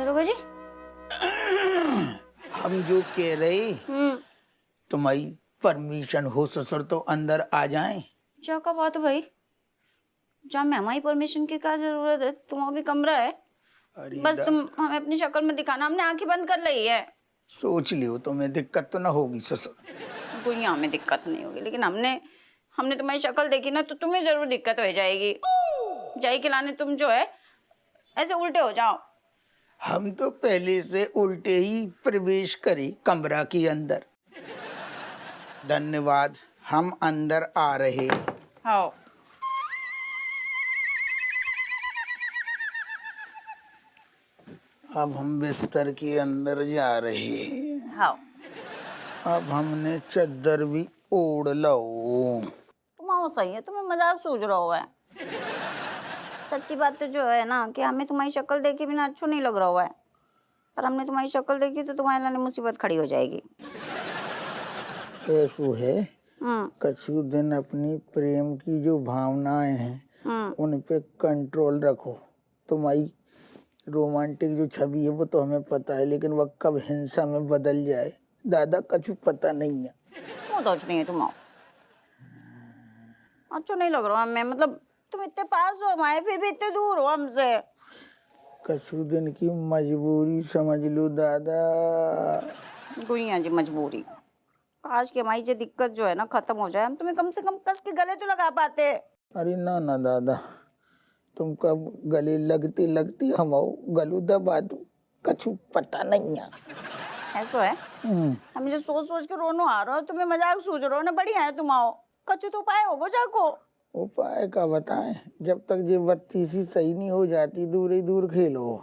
दरोगा जी। हम जो कह रहे तुम्हारी परमिशन हो ससुर तो अंदर आ जाएं। क्या का बात है भाई, जहाँ में हमारी परमिशन की क्या जरूरत है, तुम्हारा भी कमरा है। अरे बस तुम हमें अपनी शक्ल में दिखाना, हमने आंखें बंद कर ली है। सोच लियो तुम्हें दिक्कत तो ना होगी ससुर। कोई यहाँ में दिक्कत नहीं होगी, लेकिन हमने हमने तुम्हारी शक्ल देखी ना तो तुम्हें जरूर दिक्कत हो जाएगी। जाई के लाने तुम जो है ऐसे उल्टे हो जाओ। हम तो पहले से उल्टे ही प्रवेश करे कमरा के अंदर। धन्यवाद, हम अंदर आ रहे। हाँ अब हम बिस्तर के अंदर जा रहे। हाँ। अब हमने चद्दर भी ओढ़ लो। तुम्हारा सही है, तुम्हें मजाक सूझ रहा हुआ है। सच्ची बात तो जो है ना कि हमें तुम्हारी शक्ल देखे बिना अच्छा नहीं लग रहा हुआ है, पर हमने तुम्हारी शक्ल देखी तो तुम्हारे लाने मुसीबत खड़ी हो जाएगी। ऐसो है, कछु दिन अपनी प्रेम की जो भावनाएं हैं उन पे कंट्रोल रखो। तुम्हारी रोमांटिक जो छवि है वो तो हमें पता है, लेकिन वह कब हिंसा में बदल जाए दादा कछु पता नहीं है। वो तो नहीं है तुम्हारा, अच्छा नहीं लग रहा हमें। मतलब तुम इतने पास हो हमारे, फिर भी इतने दूर हो हमसे। कछु दिन की मजबूरी समझ लो दादा। कोई है जी मजबूरी, काश कि हमारी ये दिक्कत जो है ना खत्म हो जाए, हम तुम्हें कम से कम कस के गले तो लगा पाते। अरे ना ना दादा, तुम कब गले लगती लगती हम गलू दबा दू, कछु पता नहीं है। ऐसा है, हमें जो सोच सोच के रोनो आ रहा हो, तुम्हें मजाक सूझ रहा हो ना, बढ़िया है तुम आओ। कछु तो उपाय होगो जाको। उपाय का बताएं, जब तक ये बत्ती सी सही नहीं हो जाती दूर ही दूर खेलो।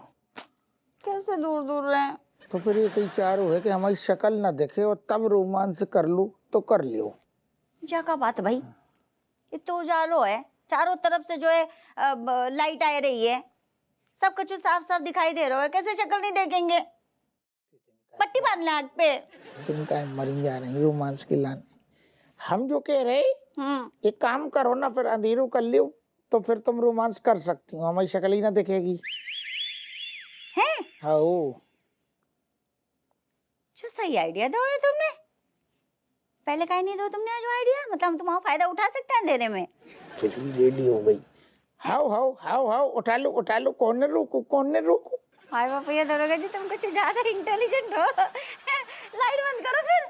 कैसे दूर दूर रहे? तो फिर ये कई चारों है कि हमारी शक्ल ना देखे और तब रोमांस कर लो तो कर लियो। क्या का बात भाई, ये तो उजालो है, चारों तरफ से जो है लाइट आ रही है, सब कुछ साफ साफ दिखाई दे रहा है, कैसे शक्ल नहीं देखेंगे? पट्टी बांध ले आग पे। तुम क्या मरी जा रही रोमांस के लाने। हम जो कह रहे एक काम करो ना, फिर अंधेरों कर लियो तो फिर तुम रोमांस कर सकती हो, हमारी शक्ल ही ना दिखेगी। है हाँ जो सही आइडिया दो है तुमने, पहले कहीं नहीं दो तुमने जो आइडिया, मतलब हम तुम्हारा फायदा उठा सकते हैं अंधेरे में। फिर भी रेडी हो गई। हाउ हाउ हाउ हाउ, उठा लो, कौन ने रोको, कौन ने रोको। हाय बापा, ये दरोगा जी तुम कुछ ज्यादा इंटेलिजेंट हो। लाइट बंद करो फिर।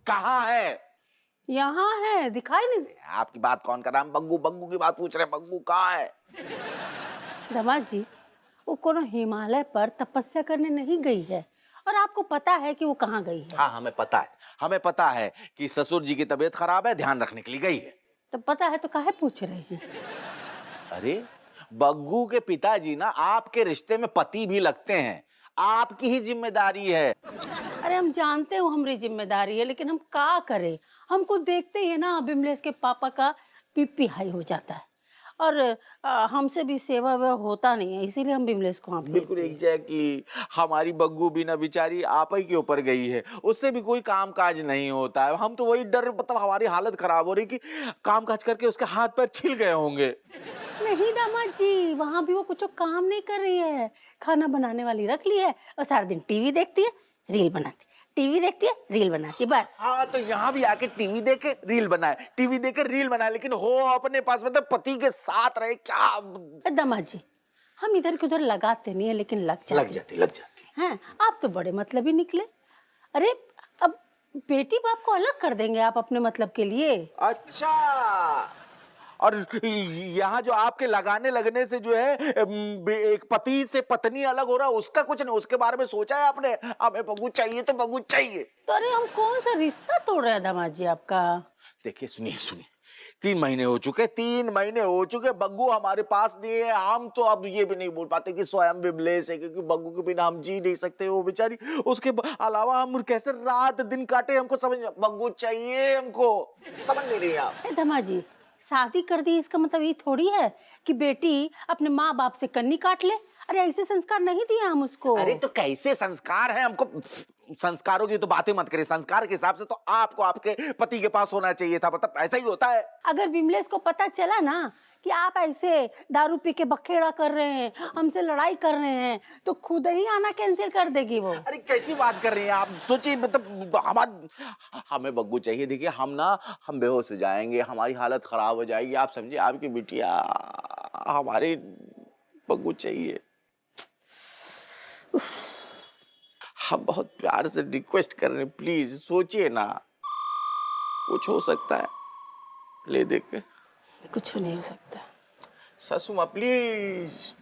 कहाँ है? यहाँ है, दिखाई नहीं दे। आपकी बात कौन कर रहा है? हम बग्गू बग्गू की बात पूछ रहे हैं। बग्गू कहाँ है? दामाद जी, वो कोनो हिमालय पर तपस्या करने नहीं गई है, और आपको पता है कि वो कहाँ गई है। हाँ हमें पता है, हमें पता है कि ससुर जी की तबीयत खराब है, ध्यान रखने के लिए गई है। तो पता है तो काहे पूछ रहे हैं? अरे बग्गू के पिताजी ना आपके रिश्ते में पति भी लगते हैं, आपकी ही जिम्मेदारी है। अरे हम जानते हो हमारी जिम्मेदारी है, लेकिन हम क्या करें? हमको देखते ही है ना बिमलेश के पापा का बीपी हाई हो जाता है, और हमसे भी सेवा वेवा होता नहीं है, इसीलिए हम बिमलेश को वहाँ बिल्कुल भेजते हैं। एग्जैक्टली। हमारी बग्गू भी ना बेचारी आप ही के ऊपर गई है, उससे भी कोई काम काज नहीं होता है। हम तो वही डर, मतलब हमारी हालत खराब हो रही कि काम काज करके उसके हाथ पैर छिल गए होंगे। नहीं दामाद जी, वहाँ भी वो कुछ काम नहीं कर रही है, खाना बनाने वाली रख ली है और सारा दिन टीवी देखती है, रील बनाती है, टीवी देखती है, रील बनाती है, बस। हाँ तो यहाँ भी आके टीवी देखे रील बनाए, टीवी देखे रील बनाए, लेकिन हो अपने पास, मतलब पति के साथ रहे क्या। दामाद जी, हम इधर की उधर लगाते नहीं है, लेकिन लग जाती हैं। आप तो बड़े मतलब ही निकले। अरे अब बेटी बाप को अलग कर देंगे आप अपने मतलब के लिए? अच्छा, और यहाँ जो आपके लगाने लगने से जो है एक पति से पत्नी अलग हो रहा है, उसका कुछ नहीं, उसके बारे में सोचा है आपने? हमें बग्गू चाहिए तो बग्गू चाहिए। तो अरे हम कौन सा रिश्ता तोड़ रहे हैं दामाद जी आपका? देखिए सुनिए, 3 महीने हो चुके, 3 महीने हो चुके, बग्गू हमारे पास नहीं है। हम तो अब ये भी नहीं बोल पाते कि स्वयं विमलेश है, क्योंकि बग्गू के बिना हम जी नहीं सकते। वो बेचारी, उसके अलावा हम कैसे रात दिन काटे, हमको समझ, बग्गू चाहिए हमको, समझ नहीं रही आप। दमा जी, शादी कर दी इसका मतलब ये थोड़ी है कि बेटी अपने माँ बाप से कन्नी काट ले। अरे ऐसे संस्कार नहीं दिए हम उसको। अरे तो कैसे संस्कार है? हमको संस्कारों की तो बातें मत करें। संस्कार के हिसाब से तो आपको आपके पति के पास होना चाहिए था, मतलब ऐसा ही होता है। अगर विमलेश को पता चला ना कि आप ऐसे दारू पी के बखेड़ा कर रहे हैं, हमसे लड़ाई कर रहे हैं, तो खुद ही आना कैंसिल कर देगी वो। अरे कैसी बात कर रही हैं आप? सोचिए, मतलब हमें बग्गू चाहिए। देखिए हम बेहोश हो जाएंगे, हमारी हालत खराब हो जाएगी। आप समझिए, आपकी बिटिया, हमारी बग्गू चाहिए। हम बहुत प्यार से रिक्वेस्ट कर रहे हैं, प्लीज सोचिए ना, कुछ हो सकता है। ले दे के कुछ नहीं हो सकता। ससुमा प्लीज।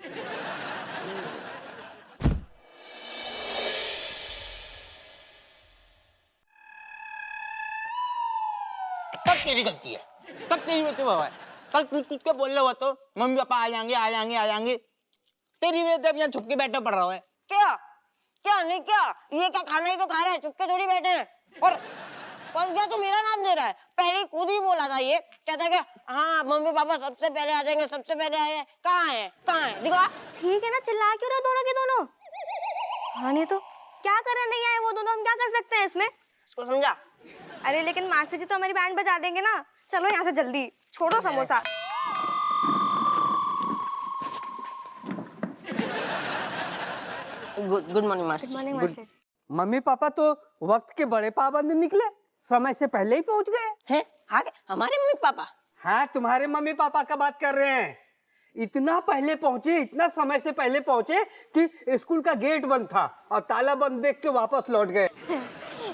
तब तेरी गलती है, तब तेरी वजह से हुआ है। कल कुछ कुछ के बोल रहे हो तो मम्मी पापा आ जाएंगे आ जाएंगे आ जाएंगे, तेरी वजह से अब यहाँ छुप के बैठा पड़ रहा है। क्या क्या नहीं क्या, ये क्या खाना ही तो खा रहा है, चुपके थोड़ी बैठे हैं। और फंस गया तो मेरा नाम दे रहा है। पहले ही खुद ही बोला था, ये कहता है कि हाँ मम्मी पापा सबसे पहले आ जाएंगे, सबसे पहले आए हैं। कहाँ है दिखा। ठीक है ना, चिल्ला क्यों रहे दोनों के दोनों? हाँ नहीं तो क्या कर रहे, नहीं आए वो दोनों, हम क्या कर सकते हैं इसमें? इसको समझा। अरे लेकिन मास्टर जी तो हमारी बैंड बजा देंगे ना। चलो यहाँ से जल्दी, छोड़ो samosa. Good morning master. Good morning master ji. Mummy papa तो वक्त के बड़े पाबंद निकले, समय से पहले ही पहुंच गए। हैं? आगे हमारे मम्मी पापा? हाँ, तुम्हारे मम्मी पापा का बात कर रहे हैं। इतना पहले पहुंचे, इतना समय से पहले पहुंचे कि स्कूल का गेट बंद था और ताला बंद देख के वापस लौट गए।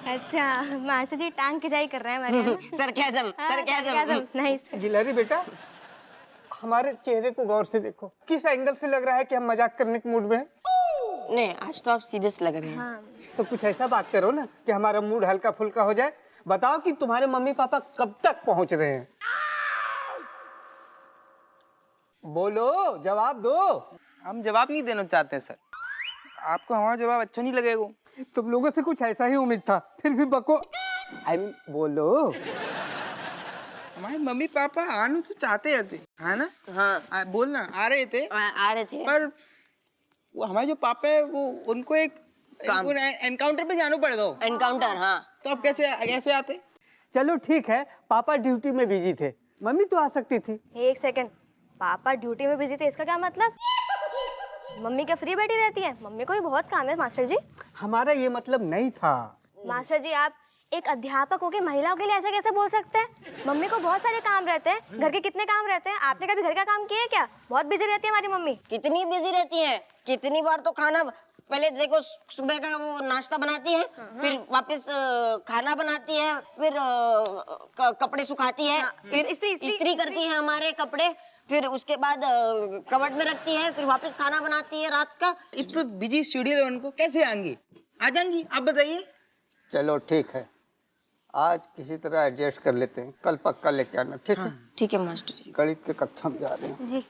अच्छा, मास्टर जी टांग खिंचाई कर रहे हैं हमारे यहाँ। सरकाज़म। नाइस। गिलहरी बेटा, हमारे चेहरे को गौर से देखो, किस एंगल से लग रहा है कि हम मजाक करने के मूड में हैं? नहीं, आज तो आप सीरियस लग रहे हैं। हाँ। तो कुछ ऐसा बात करो ना कि हमारा मूड हल्का फुल्का हो जाए। बताओ कि तुम्हारे मम्मी पापा कब तक पहुंच रहे हैं? बोलो, जवाब दो। हम जवाब नहीं देना चाहते सर, आपको हमारा जवाब अच्छा नहीं लगेगा। तुम लोगों से कुछ ऐसा ही उम्मीद था, फिर भी बको। बोलो। हमारे मम्मी पापा आना तो चाहते हैं, है ना? हाँ बोलना आ रहे थे, आ रहे थे, पर वो हमारे जो पापा है वो उनको एनकाउंटर पे जाना पड़ेगा। एनकाउंटर। हाँ तो अब कैसे आते? चलो ठीक है, पापा ड्यूटी में बिजी थे, मम्मी तो आ सकती थी। एक सेकंड, पापा ड्यूटी में बिजी थे इसका क्या मतलब? मम्मी क्या फ्री बैठी रहती है? मम्मी को भी बहुत काम है मास्टर जी। हमारा ये मतलब नहीं था। मास्टर जी, आप एक अध्यापक होकर महिलाओं के लिए ऐसा कैसे बोल सकते हैं? मम्मी को बहुत सारे काम रहते हैं, घर के कितने काम रहते हैं, आपने कभी घर का काम किया है क्या? बहुत बिजी रहती है हमारी मम्मी। कितनी बिजी रहती हैं, कितनी बार तो खाना, पहले देखो सुबह का वो नाश्ता बनाती है, फिर वापस खाना बनाती है, फिर कपड़े सुखाती है, फिर इस्त्री करती है हमारे कपड़े, फिर उसके बाद कबर्ड में रखती है, फिर वापस खाना बनाती है रात का। इतना बिजी शेड्यूल है, उनको कैसे आएंगी? आ जाएंगी, आप बताइए। चलो ठीक है, आज किसी तरह एडजस्ट कर लेते हैं, कल पक्का लेके आना, ठीक है? ठीक है मास्टर जी। गणित के कक्षा में जा रहे हैं। जी।